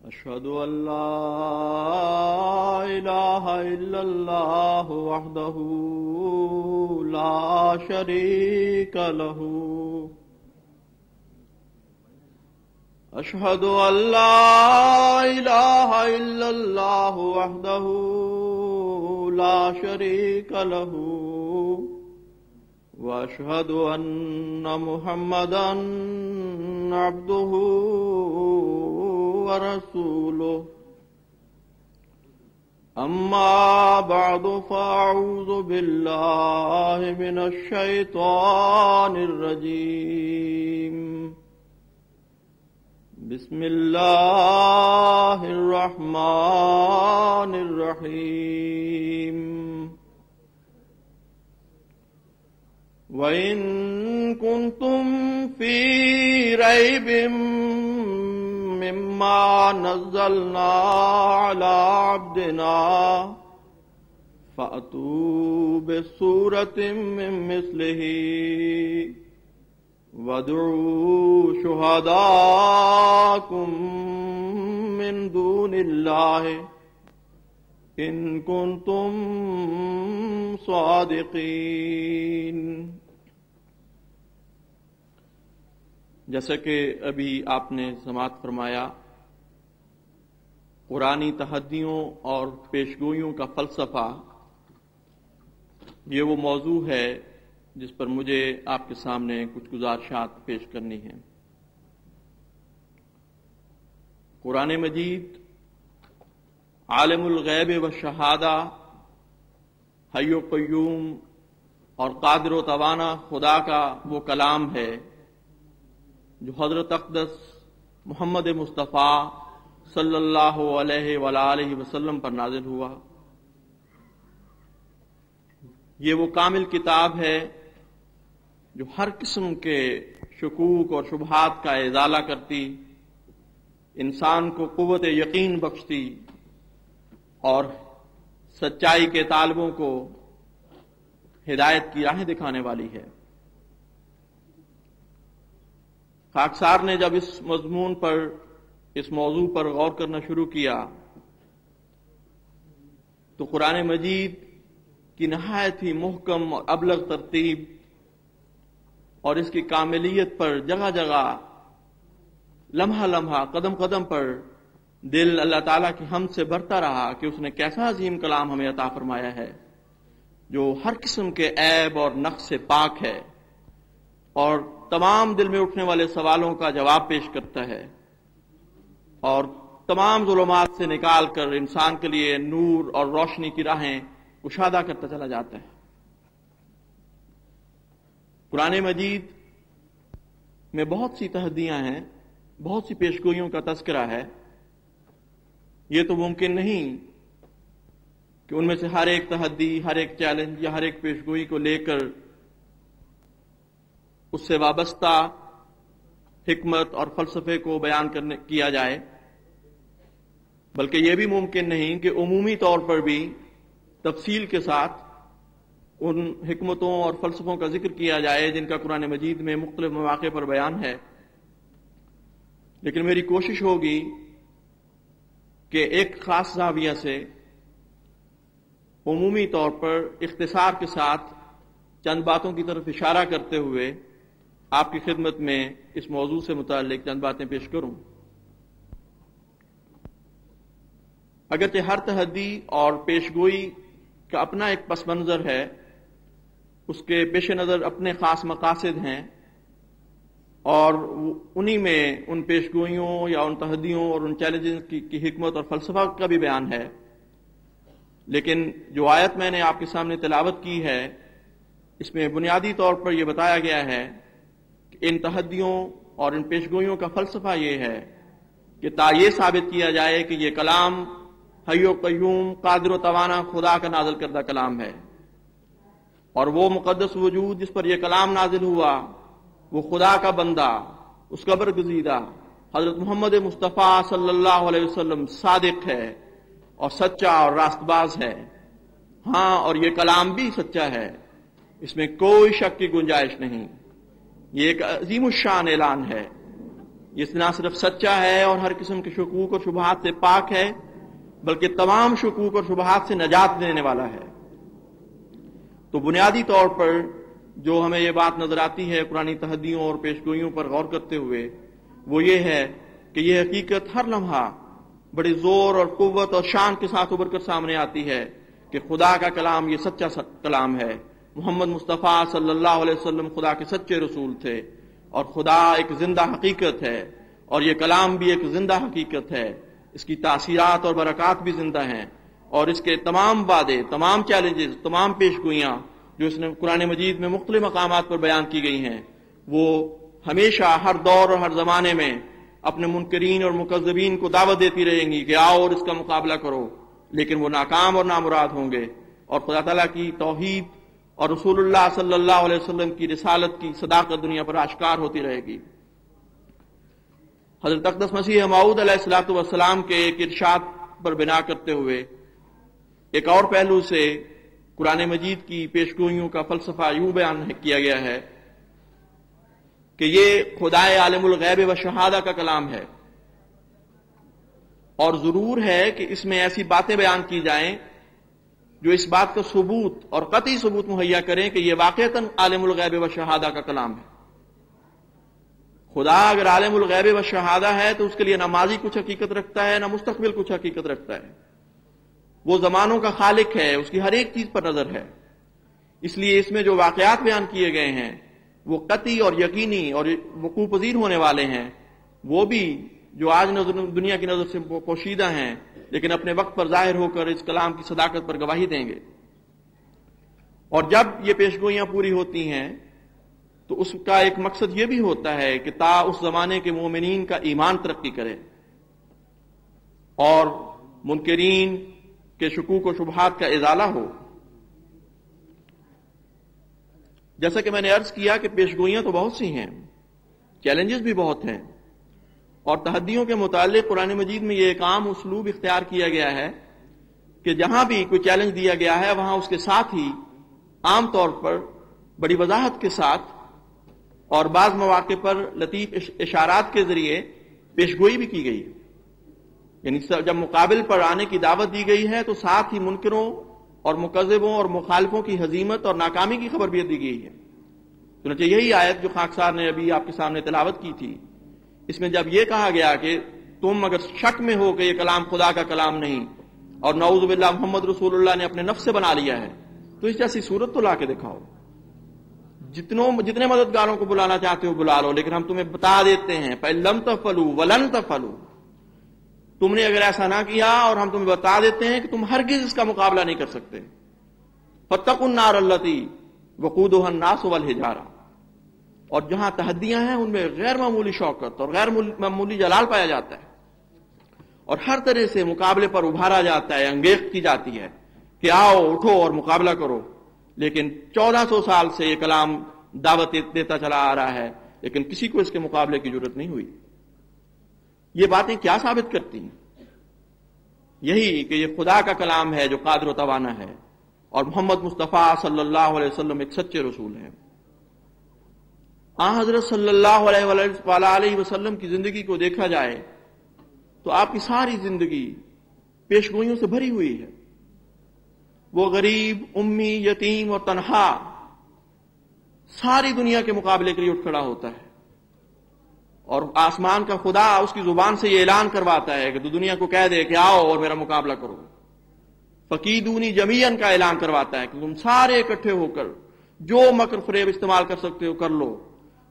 أشهد أن لا إله إلا الله وحده لا شريك له أشهد أن لا إله إلا الله وحده لا شريك له وأشهد أن محمدا عبده ورسوله أما بعد فأعوذ بالله من الشيطان الرجيم بسم الله الرحمن الرحيم وإن كنتم في ريب مما نزلنا على عبدنا فأتوا بسورة من مثله وادعوا شهداءكم من دون الله إن كنتم صادقين۔ جیسا کہ ابھی آپ نے سماعت فرمایا، قرآنی تحدیوں اور پیشگوئیوں کا فلسفہ، یہ وہ موضوع ہے جس پر مجھے آپ کے سامنے کچھ گزارشات پیش کرنی ہیں۔ قرآن مجید عالم الغیب و شہادہ، حی و قیوم اور قادر و توانا خدا کا وہ کلام ہے جو حضرت اقدس محمد مصطفیٰ صلی اللہ علیہ وآلہ وسلم پر نازل ہوا۔ یہ وہ کامل کتاب ہے جو ہر قسم کے شکوک اور شبہات کا ازالہ کرتی، انسان کو قوت یقین بخشتی اور سچائی کے طالبوں کو ہدایت کی راہیں دکھانے والی ہے۔ خاکسار نے جب اس مضمون پر، اس موضوع پر غور کرنا شروع کیا تو قرآن مجید کی نہایت ہی محکم اور ابلغ ترتیب اور اس کی کاملیت پر جگہ جگہ، لمحہ لمحہ، قدم قدم پر دل اللہ تعالیٰ کی حمد سے بھرتا رہا کہ اس نے کیسا عظیم کلام ہمیں عطا فرمایا ہے جو ہر قسم کے عیب اور نقص سے پاک ہے اور تمام دل میں اٹھنے والے سوالوں کا جواب پیش کرتا ہے اور تمام ظلمات سے نکال کر انسان کے لیے نور اور روشنی کی راہیں کشادہ کرتا چلا جاتا ہے۔ قرآن مجید میں بہت سی تحدیاں ہیں، بہت سی پیشگوئیوں کا تذکرہ ہے۔ یہ تو ممکن نہیں کہ ان میں سے ہر ایک تحدی، ہر ایک چیلنج یا ہر ایک پیشگوئی کو لے کر اس سے وابستہ حکمت اور فلسفے کو بیان کیا جائے، بلکہ یہ بھی ممکن نہیں کہ عمومی طور پر بھی تفصیل کے ساتھ ان حکمتوں اور فلسفوں کا ذکر کیا جائے جن کا قرآن مجید میں مختلف مواقع پر بیان ہے۔ لیکن میری کوشش ہوگی کہ ایک خاص زاویہ سے عمومی طور پر اختصار کے ساتھ چند باتوں کی طرف اشارہ کرتے ہوئے آپ کی خدمت میں اس موضوع سے متعلق چند باتیں پیش کروں۔ اگرچہ ہر تحدی اور پیشگوئی کا اپنا ایک پس منظر ہے، اس کے پیش نظر اپنے خاص مقاصد ہیں اور انہی میں ان پیشگوئیوں یا ان تحدیوں اور ان چیلنجز کی حکمت اور فلسفہ کا بھی بیان ہے۔ لیکن جو آیت میں نے آپ کے سامنے تلاوت کی ہے، اس میں بنیادی طور پر یہ بتایا گیا ہے کہ ان تحدیوں اور ان پیشگوئیوں کا فلسفہ یہ ہے کہ تا یہ ثابت کیا جائے کہ یہ کلام حی و قیوم، قادر و توانا خدا کا نازل کردہ کلام ہے، اور وہ مقدس وجود جس پر یہ کلام نازل ہوا وہ خدا کا بندہ، اس کا برگزیدہ حضرت محمد مصطفیٰ صلی اللہ علیہ وسلم صادق ہے اور سچا اور راست باز ہے۔ ہاں، اور یہ کلام بھی سچا ہے، اس میں کوئی شک کی گنجائش نہیں۔ یہ ایک عظیم الشان اعلان ہے. یہ نہ صرف سچا ہے اور ہر قسم کے شکوک اور شبہات سے پاک ہے، بلکہ تمام شکوک اور شبہات سے نجات دینے والا ہے. تو بنیادی طور پر جو ہمیں یہ بات نظر آتی ہے قرآنی تحدیوں اور پیشگوئیوں پر غور کرتے ہوئے، وہ یہ ہے کہ یہ حقیقت ہر لمحہ بڑے زور اور قوت اور شان کے ساتھ ابھر کر سامنے آتی ہے کہ خدا کا کلام یہ سچا کلام ہے. محمد مصطفیٰ صلی اللہ علیہ وسلم خدا کے سچے رسول تھے، اور خدا ایک زندہ حقیقت ہے، اور یہ کلام بھی ایک زندہ حقیقت ہے. اس کی تاثیرات اور برکات بھی زندہ ہیں، اور اس کے تمام وعدے، تمام چیلنجز، تمام پیشگوئیاں جو اس نے قرآن مجید میں مختلف مقامات پر بیان کی گئی ہیں، وہ ہمیشہ ہر دور اور ہر زمانے میں اپنے منکرین اور مکذبین کو دعوت دیتی رہیں گی کہ آؤ اور اس کا مقابلہ کرو، لیکن وہ ناکام اور نامراد ہوں گے، اور خدا تعالیٰ کی توحید اور رسول اللہ صلی اللہ علیہ وسلم کی رسالت کی صداقت دنیا پر آشکار ہوتی رہے گی. حضرت اقدس مسیح موعود علیہ الصلوۃ والسلام کے ایک ارشاد پر بنا کرتے ہوئے ایک اور پہلو سے قرآن مجید کی پیشگوئیوں کا فلسفہ یوں بیان کیا گیا ہے کہ یہ خدائے عالم الغیب و شہادہ کا کلام ہے، اور ضرور ہے کہ اس میں ایسی باتیں بیان کی جائیں جو اس بات کا ثبوت اور قطعی ثبوت مہیا کریں کہ یہ واقعتاً عالم الغیب و شہادہ کا کلام ہے. خدا اگر عالم الغیب و شہادہ ہے تو اس کے لیے نہ ماضی کچھ حقیقت رکھتا ہے، نہ مستقبل کچھ حقیقت رکھتا ہے. وہ زمانوں کا خالق ہے، اس کی ہر ایک چیز پر نظر ہے. اس لیے اس میں جو واقعات بیان کیے گئے ہیں وہ قطعی اور یقینی اور وقوع پذیر ہونے والے ہیں، وہ بھی جو آج دنیا کی نظر سے پوشیدہ ہیں، لیکن اپنے وقت پر ظاہر ہو کر اس کلام کی صداقت پر گواہی دیں گے. اور جب یہ پیشگوئیاں پوری ہوتی ہیں تو اس کا ایک مقصد یہ بھی ہوتا ہے کہ تا اس زمانے کے مومنین کا ایمان ترقی کرے اور منکرین کے شکوک و شبہات کا ازالہ ہو. جیسا کہ میں نے عرض کیا کہ پیشگوئیاں تو بہت سی ہیں، چیلنجز بھی بہت ہیں، اور تحدیوں کے متعلق قرآن مجید میں یہ ایک عام اسلوب اختیار کیا گیا ہے کہ جہاں بھی کوئی چیلنج دیا گیا ہے وہاں اس کے ساتھ ہی عام طور پر بڑی وضاحت کے ساتھ اور بعض مواقع پر لطیف اشارات کے ذریعے پیشگوئی بھی کی گئی ہے. یعنی جب مقابل پر آنے کی دعوت دی گئی ہے تو ساتھ ہی منکروں اور مکذبوں اور مخالفوں کی ہزیمت اور ناکامی کی خبر بھی دی گئی ہے. چنانچہ یہی آیت جو خاکسار نے ابھی آپ کے سامنے تلاوت کی تھی، اس میں جب یہ کہا گیا کہ تم اگر شک میں ہو کہ یہ کلام خدا کا کلام نہیں اور نعوذ باللہ محمد رسول اللہ نے اپنے نفس سے بنا لیا ہے، تو اس جیسی صورت تو لا کے دکھاؤ. جتنے مددگاروں کو بلانا چاہتے ہو بلا لو، لیکن ہم تمہیں بتا دیتے ہیں فَإِن تَفْعَلُوا وَلَن تَفْعَلُوا، تم نے اگر ایسا نہ کیا اور ہم تمہیں بتا دیتے ہیں کہ تم ہرگز اس کا مقابلہ نہیں کر سکتے. فَاتَّقُوا النَّارَ الَّتِي وَقُودُهَا النَّاسُ وَالْحِجَارَةُ، اور جہاں تحدیاں ہیں ان میں غیر معمولی شوکت اور غیر معمولی جلال پایا جاتا ہے، اور ہر طرح سے مقابلے پر ابھارا جاتا ہے، انگیخت کی جاتی ہے کہ آؤ اٹھو اور مقابلہ کرو. لیکن 1400 سال سے یہ کلام دعوت دیتا چلا آ رہا ہے، لیکن کسی کو اس کے مقابلے کی ضرورت نہیں ہوئی. یہ باتیں کیا ثابت کرتی ہیں؟ یہی کہ یہ خدا کا کلام ہے جو قادر و توانا ہے، اور محمد مصطفیٰ صلی اللہ علیہ وسلم ایک سچے رسول ہیں. حضرت صلی اللہ علیہ وسلم کی زندگی کو دیکھا جائے تو آپ کی ساری زندگی پیشگوئیوں سے بھری ہوئی ہے. وہ غریب، امی، یتیم اور تنہا ساری دنیا کے مقابلے کے لیے اٹھ کھڑا ہوتا ہے، اور آسمان کا خدا اس کی زبان سے یہ اعلان کرواتا ہے کہ تو دنیا کو کہہ دے کہ آؤ اور میرا مقابلہ کرو. فقیدونی جمیعاً کا اعلان کرواتا ہے کہ تم سارے اکٹھے ہو کر جو مکر فریب استعمال کر سکتے ہو کر لو،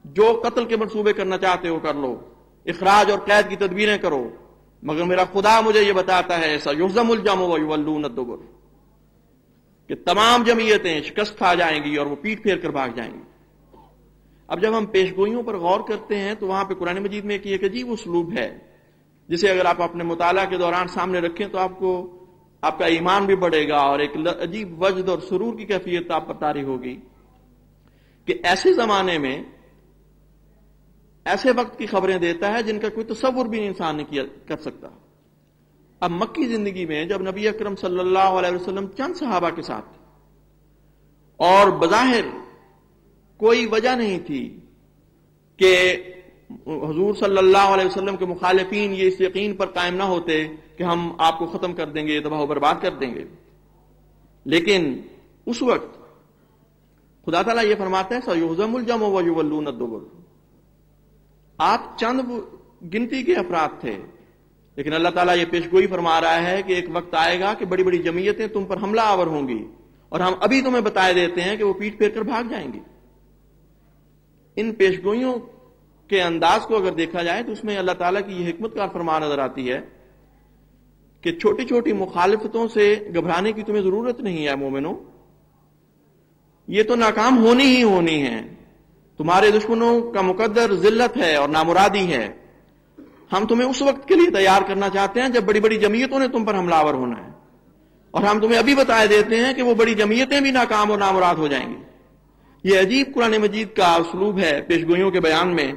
جو قتل کے منصوبے کرنا چاہتے ہو کر لو، اخراج اور قید کی تدبیریں کرو، مگر میرا خدا مجھے یہ بتاتا ہے سَيُهْزَمُ الْجَمْعُ وَيُوَلُّونَ الدُّبُرَ، کہ تمام جمعیتیں شکست کھا جائیں گی اور وہ پیٹ پھیر کر بھاگ جائیں گی. اب جب ہم پیشگوئیوں پر غور کرتے ہیں تو وہاں پہ قرآن مجید میں ایک عجیب اسلوب ہے جسے اگر آپ اپنے مطالعہ کے دوران سامنے رکھیں تو آپ کا ایمان بھی بڑھے گا، اور ایک عجیب وجد اور سرور کی کیفیت آپ پر طاری ہوگی کہ ایسے زمانے میں ایسے وقت کی خبریں دیتا ہے جن کا کوئی تصور بھی انسان نہیں کر سکتا. اب مکی زندگی میں جب نبی اکرم صلی اللہ علیہ وسلم چند صحابہ کے ساتھ اور بظاہر کوئی وجہ نہیں تھی کہ حضور صلی اللہ علیہ وسلم کے مخالفین یہ اس یقین پر قائم نہ ہوتے کہ ہم آپ کو ختم کر دیں گے، تباہ و برباد کر دیں گے. لیکن اس وقت خدا تعالیٰ یہ فرماتا ہے سَيُهْزَمُ الْجَمْعُ وَيُوَلُّونَ الدُّبُرَ. آپ چند گنتی کے افراد تھے، لیکن اللہ تعالیٰ یہ پیشگوئی فرما رہا ہے کہ ایک وقت آئے گا کہ بڑی بڑی جمعیتیں تم پر حملہ آور ہوں گی، اور ہم ابھی تمہیں بتائے دیتے ہیں کہ وہ پیٹ پھیر کر بھاگ جائیں گی. ان پیشگوئیوں کے انداز کو اگر دیکھا جائے تو اس میں اللہ تعالیٰ کی یہ حکمت کار فرما نظر آتی ہے کہ چھوٹی چھوٹی مخالفتوں سے گھبرانے کی تمہیں ضرورت نہیں ہے مومنو، یہ تو ناکام ہونی ہی ہونی ہے. تمہارے دشمنوں کا مقدر ذلت ہے اور نامرادی ہے. ہم تمہیں اس وقت کے لیے تیار کرنا چاہتے ہیں جب بڑی بڑی جمعیتوں نے تم پر حملہ آور ہونا ہے، اور ہم تمہیں ابھی بتائے دیتے ہیں کہ وہ بڑی جمعیتیں بھی ناکام اور نامراد ہو جائیں گی. یہ عجیب قرآن مجید کا اسلوب ہے پیشگوئیوں کے بیان میں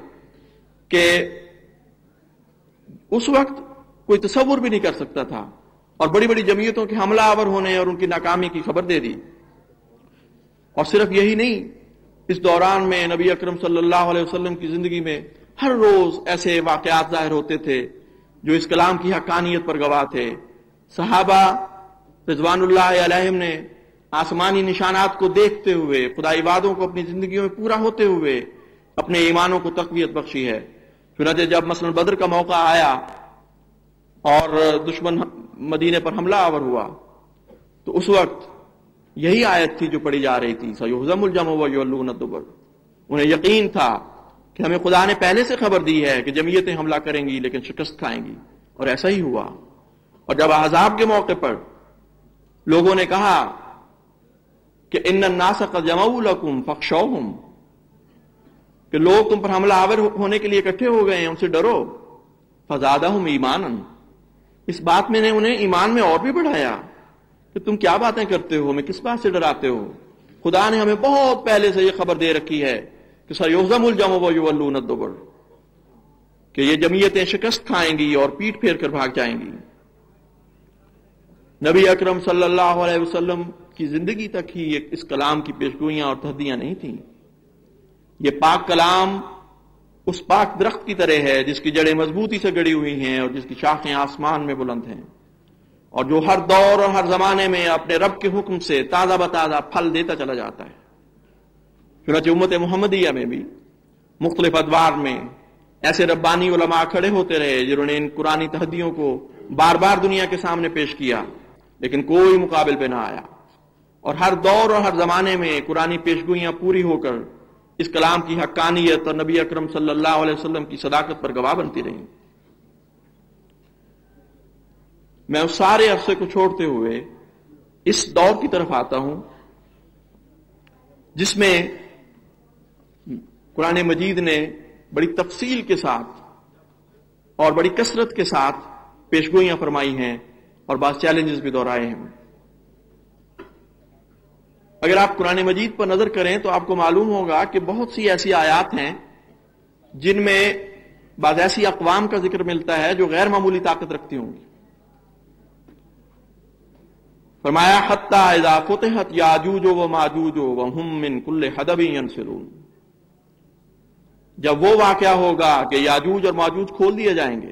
کہ اس وقت کوئی تصور بھی نہیں کر سکتا تھا، اور بڑی بڑی جمعیتوں کے حملہ آور ہونے اور ان کی ناکامی کی خبر دے دی. اور صرف یہی نہیں، اس دوران میں نبی اکرم صلی اللہ علیہ وسلم کی زندگی میں ہر روز ایسے واقعات ظاہر ہوتے تھے جو اس کلام کی حقانیت پر گواہ تھے. صحابہ رضوان اللہ علیہم نے آسمانی نشانات کو دیکھتے ہوئے، خدائی وعدوں کو اپنی زندگیوں میں پورا ہوتے ہوئے اپنے ایمانوں کو تقویت بخشی ہے. چنانچہ جب مثلا بدر کا موقع آیا اور دشمن مدینے پر حملہ آور ہوا تو اس وقت یہی آیت تھی جو پڑھی جا رہی تھی سَيُهْزَمُ الْجَمْعُ وَيُوَلُّونَ الدُّبُرَ. انہیں یقین تھا کہ ہمیں خدا نے پہلے سے خبر دی ہے کہ جمعیتیں حملہ کریں گی لیکن شکست کھائیں گی، اور ایسا ہی ہوا. اور جب احزاب کے موقع پر لوگوں نے کہا کہ اِنَّ النَّاسَ قَدْ جَمَعُوا لَكُمْ فَاخْشَوْهُمْ، کہ لوگ تم پر حملہ آور ہونے کے لیے اکٹھے ہو گئے ہیں، ان سے ڈرو. فَزَادَهُمْ ایمانًا، اس بات میں نے انہیں ایمان میں اور بھی بڑھایا کہ تم کیا باتیں کرتے ہو، ہمیں کس بات سے ڈراتے ہو. خدا نے ہمیں بہت پہلے سے یہ خبر دے رکھی ہے کہ سَيُهْزَمُ الْجَمْعُ وَيُوَلُّونَ الدُّبُرَ، کہ یہ جمعیتیں شکست کھائیں گی اور پیٹ پھیر کر بھاگ جائیں گی. نبی اکرم صلی اللہ علیہ وسلم کی زندگی تک ہی اس کلام کی پیشگوئیاں اور تہدیدیاں نہیں تھیں. یہ پاک کلام اس پاک درخت کی طرح ہے جس کی جڑیں مضبوطی سے گڑی ہوئی ہیں اور جس کی شاخیں آسمان میں بلند ہیں، اور جو ہر دور اور ہر زمانے میں اپنے رب کے حکم سے تازہ بتازہ پھل دیتا چلا جاتا ہے. چنانچہ امت محمدیہ میں بھی مختلف ادوار میں ایسے ربانی علماء کھڑے ہوتے رہے جنہوں نے ان قرآنی تحدیوں کو بار بار دنیا کے سامنے پیش کیا، لیکن کوئی مقابل پہ نہ آیا. اور ہر دور اور ہر زمانے میں قرآنی پیشگوئیاں پوری ہو کر اس کلام کی حقانیت اور نبی اکرم صلی اللہ علیہ وسلم کی صداقت پر گواہ بنتی رہیں. میں اس سارے عرصے کو چھوڑتے ہوئے اس دور کی طرف آتا ہوں جس میں قرآن مجید نے بڑی تفصیل کے ساتھ اور بڑی کثرت کے ساتھ پیشگوئیاں فرمائی ہیں اور بعض چیلنجز بھی دہرائے ہیں. اگر آپ قرآن مجید پر نظر کریں تو آپ کو معلوم ہوگا کہ بہت سی ایسی آیات ہیں جن میں بعض ایسی اقوام کا ذکر ملتا ہے جو غیر معمولی طاقت رکھتی ہوں گی. فرمایا حتی اذا فتحت یاجوج و ماجوج وہم من کل حدب ینسلون، جب وہ واقعہ ہوگا کہ یاجوج اور ماجوج کھول دیے جائیں گے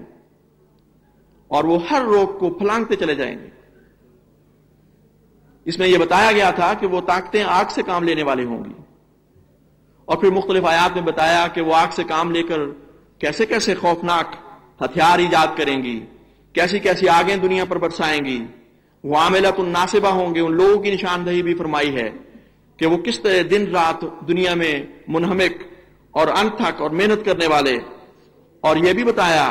اور وہ ہر روک کو پھلانگتے چلے جائیں گے. اس میں یہ بتایا گیا تھا کہ وہ طاقتیں آگ سے کام لینے والے ہوں گی، اور پھر مختلف آیات میں بتایا کہ وہ آگ سے کام لے کر کیسے کیسے خوفناک ہتھیار ایجاد کریں گی، کیسی کیسی آگیں دنیا پر برسائیں گی. وہ عاملۃ الناصبہ ہوں گے، ان لوگوں کی نشاندہی بھی فرمائی ہے کہ وہ کس طرح دن رات دنیا میں منہمک اور انتھک اور محنت کرنے والے. اور یہ بھی بتایا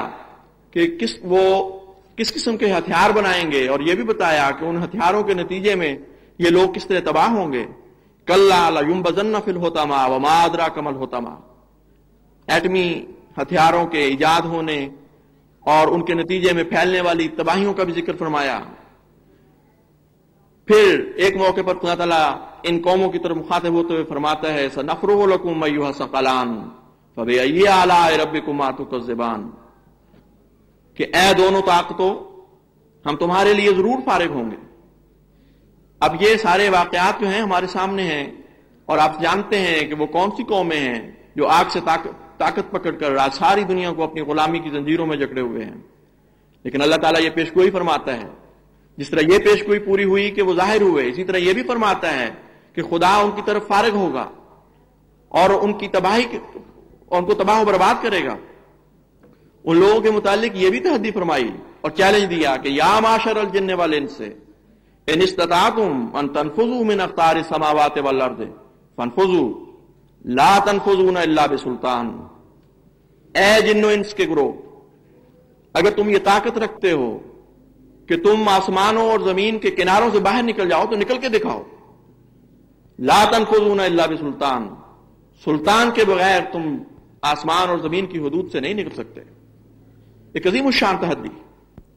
کہ کس قسم کے ہتھیار بنائیں گے، اور یہ بھی بتایا کہ ان ہتھیاروں کے نتیجے میں یہ لوگ کس طرح تباہ ہوں گے. کلا لینبذن فی الحطمہ وما ادراک ما الحطمہ، ایٹمی ہتھیاروں کے ایجاد ہونے اور ان کے نتیجے میں پھیلنے والی تباہیوں کا بھی ذکر فرمایا. پھر ایک موقع پر خدا تعالیٰ ان قوموں کی طرف مخاطب ہوتے ہوئے فرماتا ہے سنفرغ لکم ایھا الثقلان فبأی آلاء ربکما تکذبان، کہ اے دونوں طاقتوں ہم تمہارے لیے ضرور فارغ ہوں گے. اب یہ سارے واقعات جو ہیں ہمارے سامنے ہیں، اور آپ جانتے ہیں کہ وہ کون سی قومیں ہیں جو آگ سے طاقت پکڑ کر آج ساری دنیا کو اپنی غلامی کی زنجیروں میں جکڑے ہوئے ہیں. لیکن اللہ تعالیٰ یہ پیشگوئی فرماتا ہے، جس طرح یہ پیشگوئی پوری ہوئی کہ وہ ظاہر ہوئے، اسی طرح یہ بھی فرماتا ہے کہ خدا ان کی طرف فارغ ہوگا اور ان کی تباہی اور ان کو تباہ و برباد کرے گا. ان لوگوں کے متعلق یہ بھی تحدی فرمائی اور چیلنج دیا کہ یا معاشر الجن والانس ان استطعتم ان تنفذوا من اقطار السماوات والارض فانفذوا لا تنفذون الا بسلطان. اے جن و انس کے گروہ، اگر تم یہ طاقت رکھتے ہو کہ تم آسمانوں اور زمین کے کناروں سے باہر نکل جاؤ تو نکل کے دکھاؤ. لا تنفذون الا بسلطان، سلطان کے بغیر تم آسمان اور زمین کی حدود سے نہیں نکل سکتے. ایک عظیم الشان تحدی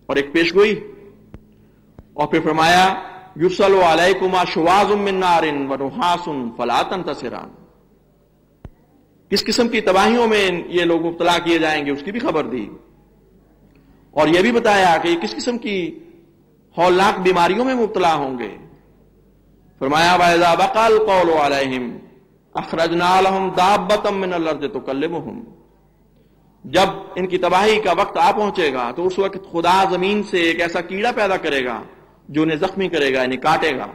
اور ایک پیشگوئی. اور پھر فرمایا یرسل علیکما شواظ من نار ونحاس فلا تنتصران. کس قسم کی تباہیوں میں یہ لوگ مبتلا کیے جائیں گے اس کی بھی خبر دی، اور یہ بھی بتایا کہ یہ کس قسم کی ہولناک بیماریوں میں مبتلا ہوں گے. فرمایا وَإِذَا بَقَى الْقَوْلُ عَلَيْهِمْ اخرجنا لهم دابة من الارض تكلمهم. جب ان کی تباہی کا وقت آ پہنچے گا تو اس وقت خدا زمین سے ایک ایسا کیڑا پیدا کرے گا جو انہیں زخمی کرے گا، انہیں کاٹے گا.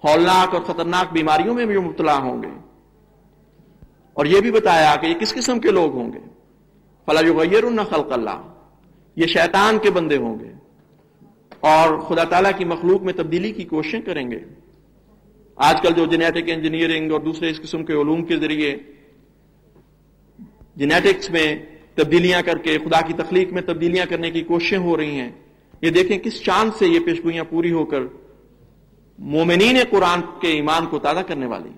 ہولناک اور خطرناک بیماریوں میں بھی مبتلا ہوں گے. اور یہ بھی بتایا کہ یہ کس قسم کے لوگ ہوں گے. فلا یغیرن خلق اللہ، یہ شیطان کے بندے ہوں گے اور خدا تعالیٰ کی مخلوق میں تبدیلی کی کوششیں کریں گے. آج کل جو جینیٹک انجینئرنگ اور دوسرے اس قسم کے علوم کے ذریعے جینیٹکس میں تبدیلیاں کر کے خدا کی تخلیق میں تبدیلیاں کرنے کی کوششیں ہو رہی ہیں، یہ دیکھیں کس چاند سے یہ پیشگوئیاں پوری ہو کر مومنین قرآن کے ایمان کو تازہ کرنے والی.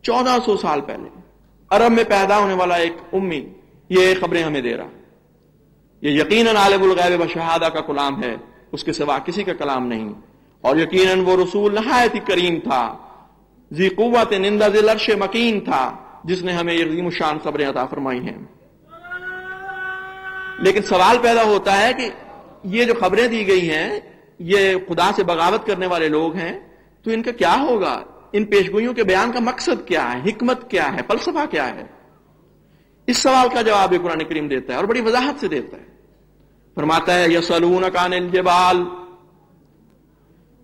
1400 سال پہلے عرب میں پیدا ہونے والا ایک امی یہ خبریں ہمیں دے رہا. یہ یقیناً عالم الغیب و شہادہ کا کلام ہے، اس کے سوا کسی کا کلام نہیں. اور یقیناً وہ رسول نہایت ہی کریم تھا، ذی قوت عند ذی العرش مکین تھا، جس نے ہمیں یہ عظیم الشان خبریں عطا فرمائی ہیں. لیکن سوال پیدا ہوتا ہے کہ یہ جو خبریں دی گئی ہیں یہ خدا سے بغاوت کرنے والے لوگ ہیں، تو ان کا کیا ہوگا؟ ان پیشگوئیوں کے بیان کا مقصد کیا ہے، حکمت کیا ہے، فلسفہ کیا ہے؟ اس سوال کا جواب قرآن کریم دیتا ہے اور بڑی وضاحت سے دیتا ہے. فرماتا ہے یسألونک عن الجبال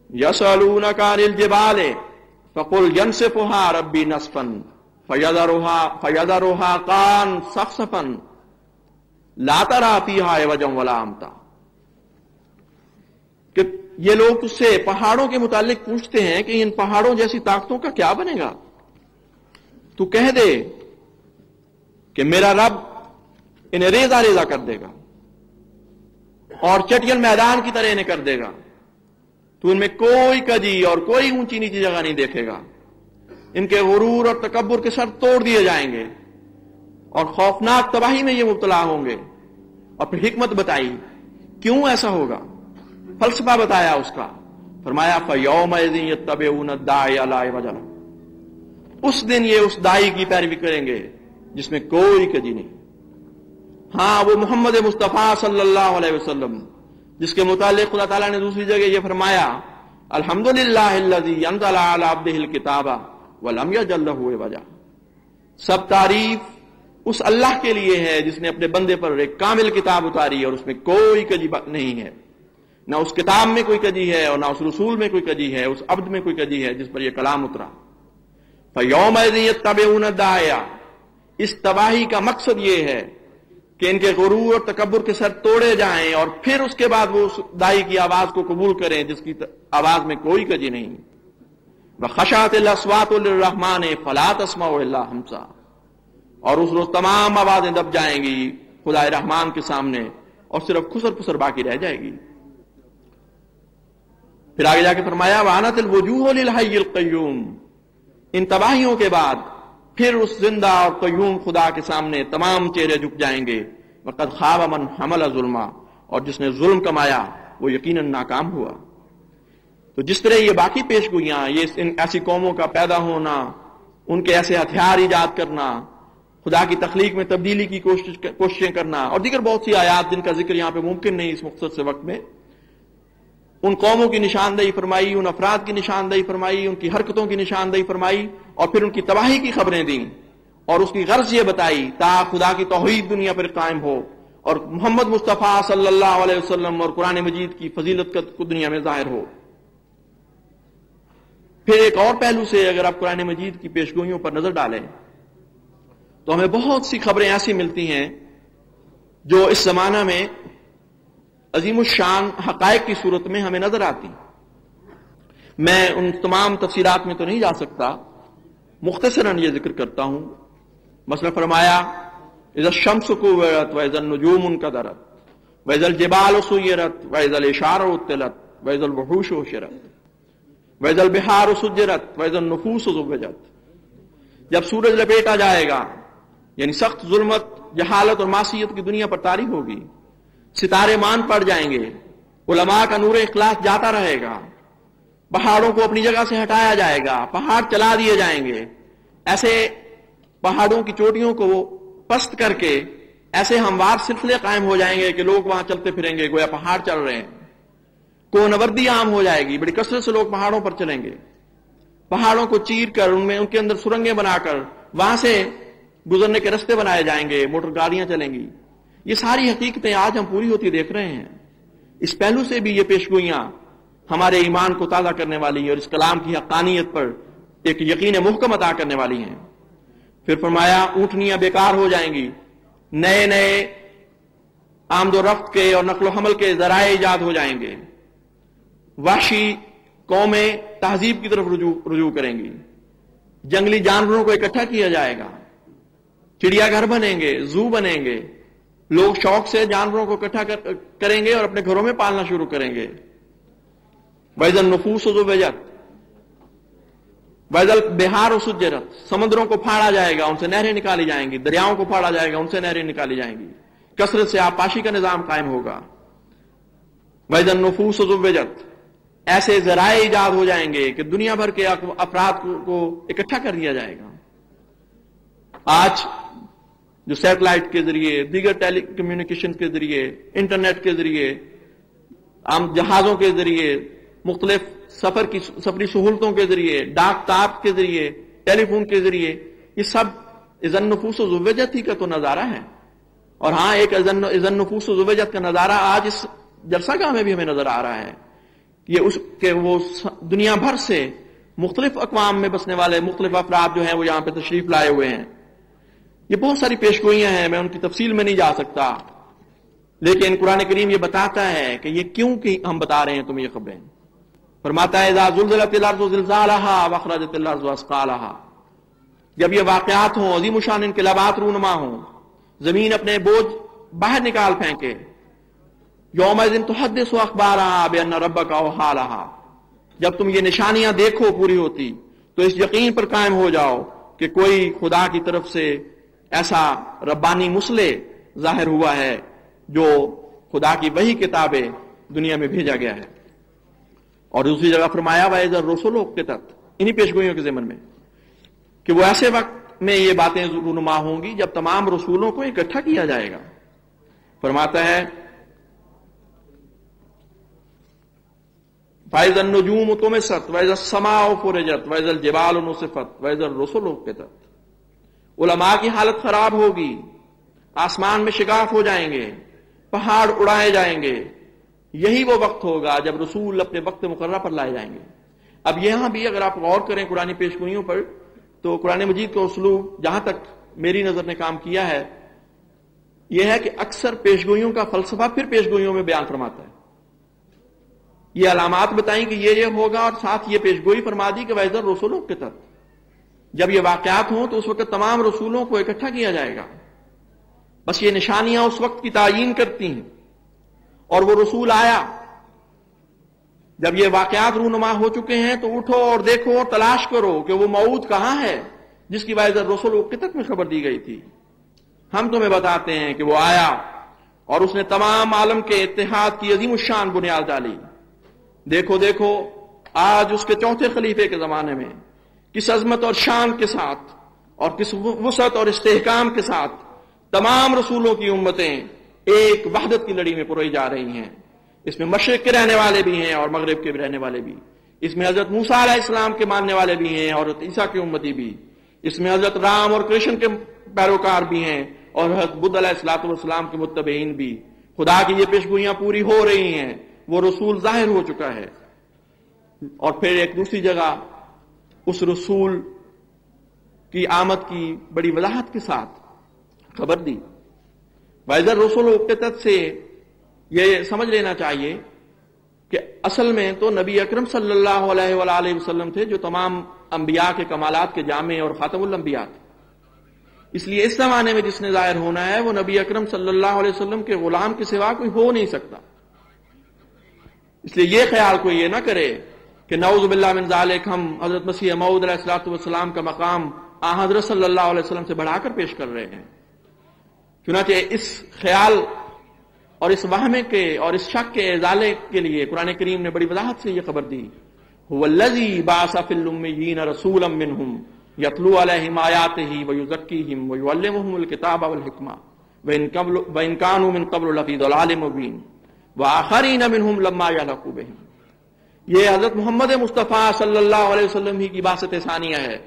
یسألونک عن الجبال فقل ینسفها ربی نسفا فیذرها قاعا صفصفا لا تری فیہا عوجا ولا امتا. کہ یہ لوگ اس سے پہاڑوں کے متعلق پوچھتے ہیں کہ ان پہاڑوں جیسی طاقتوں کا کیا بنے گا. تو کہہ دے کہ میرا رب انہیں ریزہ ریزہ کر دے گا اور چٹیل میدان کی طرح انہیں کر دے گا. تو ان میں کوئی کجی اور کوئی اونچی نیچی جگہ نہیں دیکھے گا. ان کے غرور اور تکبر کے سر توڑ دیے جائیں گے اور خوفناک تباہی میں یہ مبتلا ہوں گے. اور پھر حکمت بتائی کیوں ایسا ہوگا، فلسفہ بتایا اس کا. فرمایا فَيَوْمَئِذٍ يَتَّبِعُونَ الدَّاعِيَ لَا عِوَجَ لَهُ. اس دن یہ اس داعی کی پیروی کریں گے جس میں کوئی کجی نہیں. ہاں وہ محمد مصطفیٰ صلی اللہ علیہ وسلم جس کے متعلق خدا تعالیٰ نے دوسری جگہ یہ فرمایا الحمدللہ الذی انزل علی عبدہ الکتاب ولم یجعل لہ عوجا. سب تعریف اس اللہ کے لیے ہے جس نے اپنے بندے پر ایک کامل کتاب اتاری اور اس میں کوئی کجی نہیں ہے. نہ اس کتاب میں کوئی کجی ہے اور نہ اس رسول میں کوئی کجی ہے، اس عبد میں کوئی کجی ہے جس پر یہ کلام اترا. فَيَوْمَئِذٍ يَتَّبِعُونَ الدَّاعِيَ. اس تباہی کا مقصد یہ ہے کہ ان کے غرور اور تکبر کے سر توڑے جائیں اور پھر اس کے بعد وہ اس داعی کی آواز کو قبول کریں جس کی آواز میں کوئی کجی نہیں. وَخَشَعَتِ الْأَصْوَاتُ لِلرَّحْمَٰنِ فَلَا تَسْمَعُ إِلَّا هَمْسًا. اور اس روز تمام آوازیں دب جائیں گی خدا رحمان کے سامنے اور صرف خسر پسر باقی رہ جائے گی. پھر آگے جا کے فرمایا وَعَنَتِ الْوُجُوهُ لِلْحَيِّ الْقَيُّومِ. ان تباہیوں کے بعد پھر اس زندہ اور قیوم خدا کے سامنے تمام چہرے جھک جائیں گے. وَقَدْ خَابَ مَنْ حَمَلَ ظُلْمًا. اور جس نے ظلم کمایا وہ یقیناً ناکام ہوا. تو جس طرح یہ باقی پیشگوئیاں، یہ ایسی قوموں کا پیدا ہونا، ان کے ایسے ہتھیار ایجاد کرنا، خدا کی تخلیق میں تبدیلی کی کوششیں کرنا اور دیگر بہت سی آیات جن کا ذکر یہاں پہ ممکن نہیں اس مختصر سے وقت میں، ان قوموں کی نشاندہی فرمائی، ان افراد کی نشاندہی فرمائی، ان کی حرکتوں کی نشاندہی فرمائی اور پھر ان کی تباہی کی خبریں دیں. اور اس کی غرض یہ بتائی تاکہ خدا کی توحید دنیا پر قائم ہو اور محمد مصطفیٰ صلی اللہ علیہ وسلم اور قرآن مجید کی فضیلت کو دنیا میں ظاہر ہو۔ پھر ایک اور پہلو سے اگر آپ قرآن مجید کی پیشگوئیوں پر نظر ڈالیں تو ہمیں بہت سی خبریں ایسی ملتی ہیں جو اس زمانہ میں عظیم الشان حقائق کی صورت میں ہمیں نظر آتی۔ میں ان تمام تفصیلات میں تو نہیں جا سکتا، مختصراً یہ ذکر کرتا ہوں۔ مثلا فرمایا اذا الشمس كورت واذا النجوم انكدرت واذا الجبال سيرت واذا العشار عطلت واذا الوحوش حشرت واذا البحار سجرت واذا النفوس زوجت۔ جب سورج لپیٹا جائے گا، یعنی سخت ظلمت، جہالت اور معصیت کی دنیا پر طاری ہوگی، ستارے مان پڑ جائیں گے، علماء کا نور اخلاص جاتا رہے گا، پہاڑوں کو اپنی جگہ سے ہٹایا جائے گا، پہاڑ چلا دیے جائیں گے، ایسے پہاڑوں کی چوٹیوں کو پست کر کے ایسے ہموار سلسلے قائم ہو جائیں گے کہ لوگ وہاں چلتے پھریں گے گویا پہاڑ چل رہے ہیں، کونوردی عام ہو جائے گی، بڑی کثرت سے لوگ پہاڑوں پر چلیں گے، پہاڑوں کو چیر کر ان کے اندر سرنگیں بنا کر وہاں سے گزرنے کے رستے بنائے جائیں گے، موٹر گاڑیاں چلیں گی۔ یہ ساری حقیقتیں آج ہم پوری ہوتی دیکھ رہے ہیں۔ اس پہلو سے بھی یہ پیشگوئیاں ہمارے ایمان کو تازہ کرنے والی ہیں اور اس کلام کی حقانیت پر ایک یقین محکم عطا کرنے والی ہیں۔ پھر فرمایا اونٹنیاں بیکار ہو جائیں گی، نئے نئے آمد و رفت کے اور نقل و حمل کے ذرائع ایجاد ہو جائیں گے، وحشی قومیں تہذیب کی طرف رجوع کریں گی، جنگلی جانوروں کو اکٹھا کیا جائے گا، چڑیا گھر بنیں گے، زو بنیں گے، لوگ شوق سے جانوروں کو اکٹھا کریں گے اور اپنے گھروں میں پالنا شروع کریں گے۔ وَإِذَا النُّفُوسُ زُوِّجَتْ وَإِذَا الْبِحَارُ سُجِّرَتْ، سمندروں کو پھاڑا جائے گا، ان سے نہریں نکالی جائیں گی، دریاؤں کو پھاڑا جائے گا، ان سے نہریں نکالی جائیں گی، کثرت سے آبپاشی کا نظام قائم ہوگا۔ وَإِذَا النُّفُوسُ زُوِّجَتْ، ایسے ذرائع ایجاد ہو جائیں گے کہ دنیا بھر کے افراد کو اکٹھا کر دیا جائے گا۔ آج جو سیٹلائٹ کے ذریعے، دیگر ٹیلی کمیونیکیشن کے ذریعے، انٹرنیٹ کے ذریعے، عام جہازوں کے ذریعے، مختلف سفری سہولتوں کے ذریعے، ڈاک تاب کے ذریعے، ٹیلی فون کے ذریعے، یہ سب اذا النفوس زوجت ہی کا تو نظارہ ہے۔ اور ہاں ایک اذا النفوس زوجت کا نظارہ آج اس جلسہ گاہ میں بھی ہمیں نظر آ رہا ہے کہ وہ دنیا بھر سے مختلف اقوام میں بسنے والے مختلف افراد جو ہیں وہ یہاں پہ تشریف لائے ہوئے ہیں۔ یہ بہت ساری پیشگوئیاں ہیں، میں ان کی تفصیل میں نہیں جا سکتا، لیکن قرآن کریم یہ بتاتا ہے کہ یہ کیوں کہ ہم بتا رہے ہیں تمہیں یہ خبریں۔ فرماتا ہے اذا زلزلت الارض زلزالها واخرجت الارض اثقالها، جب یہ واقعات ہوں، عظیم الشان انقلابات رونما ہوں، زمین اپنے بوجھ باہر نکال پھینکے، یومئذ تحدث اخبارها بان ربک اوحی لها، جب تم یہ نشانیاں دیکھو پوری ہوتی تو اس یقین پر قائم ہو جاؤ کہ کوئی خدا کی طرف سے ایسا ربانی مسئلہ ظاہر ہوا ہے جو خدا کی وحی کتابیں دنیا میں بھیجا گیا ہے۔ اور دوسری جگہ فرمایا وَإِذَا الرُّسُلُ اُقِّتَتْ، انہی پیشگوئیوں کے ضمن میں کہ وہ ایسے وقت میں یہ باتیں رونما ہوں گی جب تمام رسولوں کو اکٹھا کیا جائے گا۔ فرماتا ہے فَإِذَا النُّجُومُ طُمِسَتْ وَإِذَا السَّمَاءُ فُرِجَتْ وَإِذَا الْجِبَالُ نُصِفَتْ وَإِذَا الرُّسُلُ اُقِّتَتْ، علماء کی حالت خراب ہوگی، آسمان میں شگاف ہو جائیں گے، پہاڑ اڑائے جائیں گے۔ یہی وہ وقت ہوگا جب رسول اپنے وقت مقررہ پر لائے جائیں گے۔ اب یہاں بھی اگر آپ غور کریں قرآن پیشگوئیوں پر تو قرآن مجید کا اسلوب جہاں تک میری نظر نے کام کیا ہے یہ ہے کہ اکثر پیشگوئیوں کا فلسفہ پھر پیشگوئیوں میں بیان فرماتا ہے۔ یہ علامات بتائیں کہ یہ ہوگا اور ساتھ یہ پیشگوئی فرما دی کہ وَإِذَا الرُّسُلُ اُقِّتَتْ، جب یہ واقعات ہوں تو اس وقت تمام رسولوں کو اکٹھا کیا جائے گا۔ بس یہ نشانیاں اس وقت کی تعیین کرتی ہیں، اور وہ رسول آیا۔ جب یہ واقعات رونما ہو چکے ہیں تو اٹھو اور دیکھو اور تلاش کرو کہ وہ موعود کہاں ہے جس کی وَإِذَا الرُّسُلُ اُقِّتَتْ میں خبر دی گئی تھی۔ ہم تمہیں بتاتے ہیں کہ وہ آیا اور اس نے تمام عالم کے اتحاد کی عظیم الشان بنیاد ڈالی۔ دیکھو دیکھو آج اس کے چوتھے خلیفے کے زمانے میں کس عظمت اور شان کے ساتھ اور کس وسعت اور استحکام کے ساتھ تمام رسولوں کی امتیں ایک وحدت کی لڑی میں پروئی جا رہی ہیں۔ اس میں مشرق کے رہنے والے بھی ہیں اور مغرب کے بھی رہنے والے بھی، اس میں حضرت موسیٰ علیہ السلام کے ماننے والے بھی ہیں اور عیسیٰ کی امتی بھی، اس میں حضرت رام اور کرشن کے پیروکار بھی ہیں اور حضرت بدھ علیہ الصلوۃ والسلام کے متبعین بھی. خدا کی یہ پیشگوئیاں پوری ہو رہی ہیں، وہ رسول ظاہر ہو چکا ہے. اور پھر ایک دوسری جگہ اس رسول کی آمد کی بڑی وضاحت کے ساتھ خبر دی. وَإِذَا الرُّسُلُ أُقِّتَتْ سے یہ سمجھ لینا چاہیے کہ اصل میں تو نبی اکرم صلی اللہ علیہ وآلہ وسلم تھے جو تمام انبیاء کے کمالات کے جامع اور خاتم الانبیاء تھے. اس لیے اس زمانے میں جس نے ظاہر ہونا ہے وہ نبی اکرم صلی اللہ علیہ وسلم کے غلام کے سوا کوئی ہو نہیں سکتا. اس لیے یہ خیال کوئی یہ نہ کرے کہ نعوذ باللہ من ذالک ہم حضرت مسیح موعود علیہ الصلوۃ والسلام کا مقام حضرت صلی اللہ علیہ وسلم سے بڑھا کر پیش کر رہے ہیں. چنانچہ اس خیال اور اس وہم کے اور اس شک کے ازالے کے لیے قرآن کریم نے بڑی وضاحت سے یہ خبر دی. هو الذی بعث فی الامیین رسولا منہم یتلو علیہم آیاتہ ویزکیہم ویعلمہم الکتاب والحکمہ وإن كانوا من قبل لفی ضلال مبین وآخرین منہم لما یلحقوا بہم. یہ حضرت محمد مصطفیٰ صلی اللہ علیہ وسلم ہی کی بعثت ثانیہ ہے.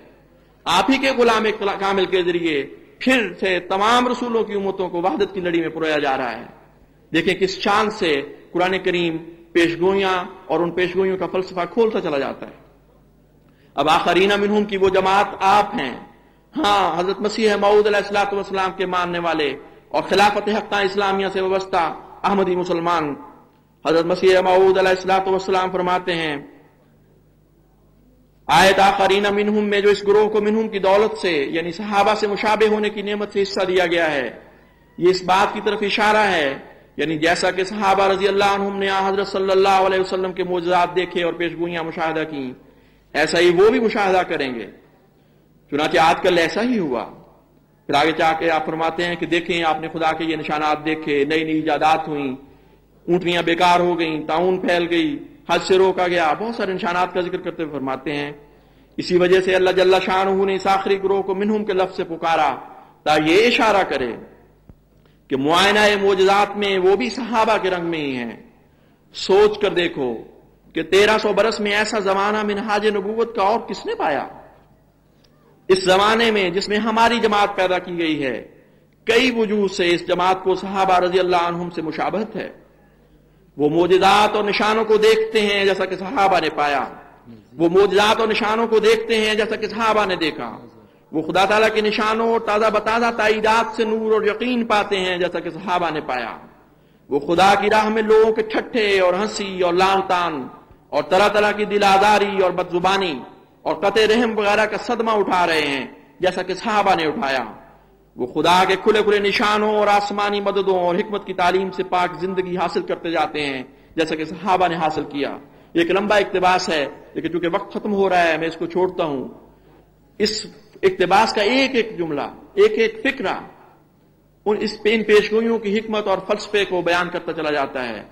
آپ ہی کے غلام کامل کے ذریعے پھر سے تمام رسولوں کی امتوں کو وحدت کی لڑی میں پرویا جا رہا ہے. دیکھیں کس شان سے قرآن کریم پیشگوئیاں اور ان پیشگوئیوں کا فلسفہ کھولتا چلا جاتا ہے. اب آخرین منہم کی وہ جماعت آپ ہیں. ہاں، حضرت مسیح موعود علیہ الصلوۃ والسلام کے ماننے والے اور خلافت حقہ اسلامیہ سے وابستہ احمدی مسلمان. حضرت مسیح موعود علیہ الصلوۃ والسلام فرماتے ہیں آیت آخرین منہم میں جو اس گروہ کو منہم کی دولت سے یعنی صحابہ سے مشابہ ہونے کی نعمت سے حصہ دیا گیا ہے، یہ اس بات کی طرف اشارہ ہے یعنی جیسا کہ صحابہ رضی اللہ عنہم نے حضرت صلی اللہ علیہ وسلم کے معجزات دیکھے اور پیشگوئیاں مشاہدہ کی، ایسا ہی وہ بھی مشاہدہ کریں گے. چنانچہ آج کل ایسا ہی ہوا. پھر آگے چاہ کے آپ فرماتے ہیں کہ دیکھیں آپ نے خدا کے یہ نشانات دیکھے، نئی نئی ایجادات ہوئیں، اونٹنیاں بیکار ہو گئیں، طاعون پھیل گئی، حج سے روکا گیا، بہت سارے نشانات کا ذکر کرتے ہوئے فرماتے ہیں اسی وجہ سے اللہ جل شانہ نے اس آخری گروہ کو منہم کے لفظ سے پکارا تاکہ یہ اشارہ کرے کہ معائنہ معجزات میں وہ بھی صحابہ کے رنگ میں ہی ہیں. سوچ کر دیکھو کہ 1300 برس میں ایسا زمانہ منہاج نبوت کا اور کس نے پایا. اس زمانے میں جس میں ہماری جماعت پیدا کی گئی ہے، کئی وجوہ سے اس جماعت کو صحابہ رضی اللہ عنہم سے مشابہت ہے. وہ معجزات اور نشانوں کو دیکھتے ہیں جیسا کہ صحابہ نے پایا، وہ معجزات اور نشانوں کو دیکھتے ہیں جیسا کہ صحابہ نے دیکھا، وہ خدا تعالیٰ کے نشانوں اور تازہ بتازہ تائیدات سے نور اور یقین پاتے ہیں جیسا کہ صحابہ نے پایا. وہ خدا کی راہ میں لوگوں کے ٹھٹھے اور ہنسی اور لان تان اور طرح طرح کی دل آزاری اور بدزبانی اور قطع رحم وغیرہ کا صدمہ اٹھا رہے ہیں جیسا کہ صحابہ نے اٹھایا. وہ خدا کے کھلے کھلے نشانوں اور آسمانی مددوں اور حکمت کی تعلیم سے پاک زندگی حاصل کرتے جاتے ہیں جیسا کہ صحابہ نے حاصل کیا. ایک لمبا اقتباس ہے لیکن چونکہ وقت ختم ہو رہا ہے میں اس کو چھوڑتا ہوں. اس اقتباس کا ایک ایک جملہ، ایک ایک فکرہ ان پیشگوئیوں کی حکمت اور فلسفے کو بیان کرتا چلا جاتا ہے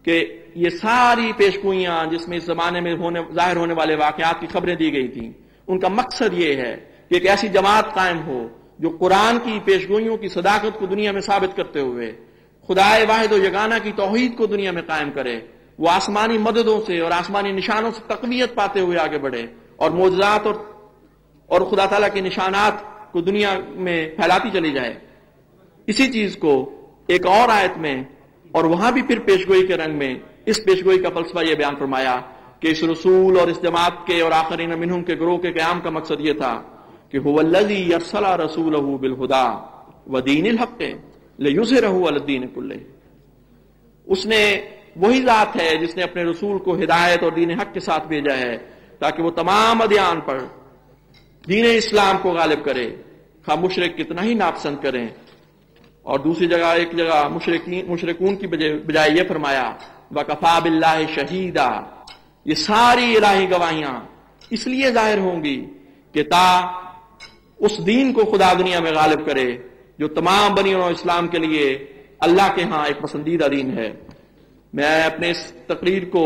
کہ یہ ساری پیشگوئیاں جس میں اس زمانے میں ظاہر ہونے والے واقعات کی خبریں دی گئی تھیں، ان کا مقصد یہ ہے کہ ایک ایسی جماعت قائم ہو جو قرآن کی پیشگوئیوں کی صداقت کو دنیا میں ثابت کرتے ہوئے خدائے واحد و یگانہ کی توحید کو دنیا میں قائم کرے. وہ آسمانی مددوں سے اور آسمانی نشانوں سے تقویت پاتے ہوئے آگے بڑھے اور معجزات اور خدا تعالیٰ کے نشانات کو دنیا میں پھیلاتی چلی جائے. اسی چیز کو ایک اور آیت میں اور وہاں بھی پھر پیشگوئی کے رنگ میں اس پیشگوئی کا فلسفہ یہ بیان فرمایا کہ اس رسول اور اس جماعت کے اور آخرین منہم کے گروہ کے قیام کا مقصد یہ تھا کہ هو الذی ارسل رسولہ بالہدی ودین الحق لیظہرہ علی الدین کلہ. اس نے وہی ذات ہے جس نے اپنے رسول کو ہدایت اور دین حق کے ساتھ بھیجا ہے تاکہ وہ تمام ادیان پر دین اسلام کو غالب کرے، خواہ مشرک کتنا ہی ناپسند کریں. اور دوسری جگہ ایک جگہ مشرکون کی بجائے یہ فرمایا وَكَفَى بِاللَّهِ شَهِيدًا. یہ ساری الہی گواہیاں اس لیے ظاہر ہوں گی کہ تا اس دین کو خدا دنیا میں غالب کرے جو تمام بنی نوع اسلام کے لیے اللہ کے ہاں ایک پسندیدہ دین ہے. میں اپنے اس تقریر کو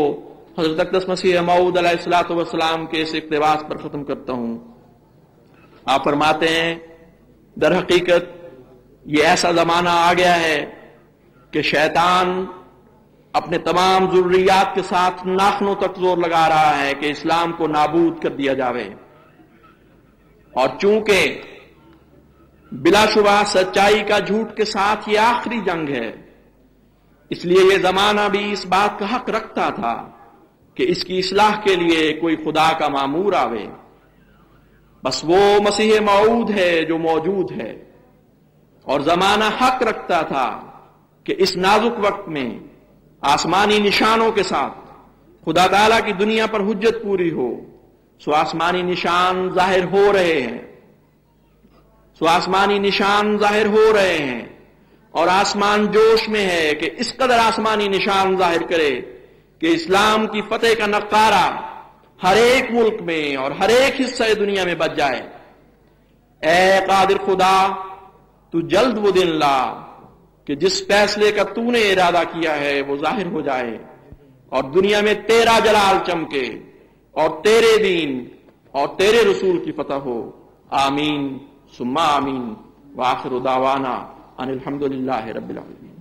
حضرت اقدس مسیح موعود علیہ الصلوۃ والسلام کے اس اقتباس پر ختم کرتا ہوں. آپ فرماتے ہیں در حقیقت یہ ایسا زمانہ آ گیا ہے کہ شیطان اپنے تمام ضروریات کے ساتھ ناخنوں تک زور لگا رہا ہے کہ اسلام کو نابود کر دیا جاوے اور چونکہ بلا شبہ سچائی کا جھوٹ کے ساتھ یہ آخری جنگ ہے، اس لیے یہ زمانہ بھی اس بات کا حق رکھتا تھا کہ اس کی اصلاح کے لیے کوئی خدا کا مامور آوے، بس وہ مسیح موعود ہے جو موجود ہے، اور زمانہ حق رکھتا تھا کہ اس نازک وقت میں آسمانی نشانوں کے ساتھ خدا تعالیٰ کی دنیا پر حجت پوری ہو۔ سو آسمانی نشان ظاہر ہو رہے ہیں، اور آسمان جوش میں ہے کہ اس قدر آسمانی نشان ظاہر کرے کہ اسلام کی فتح کا نقارہ ہر ایک ملک میں اور ہر ایک حصہ دنیا میں بج جائے۔ اے قادر خدا، تو جلد وہ دن لا کہ جس فیصلے کا تو نے ارادہ کیا ہے وہ ظاہر ہو جائے اور دنیا میں تیرا جلال چمکے اور تیرے دین اور تیرے رسول کی فتح ہو۔ آمین ثم آمین، وآخر دعوانا ان الحمدللہ رب العالمین۔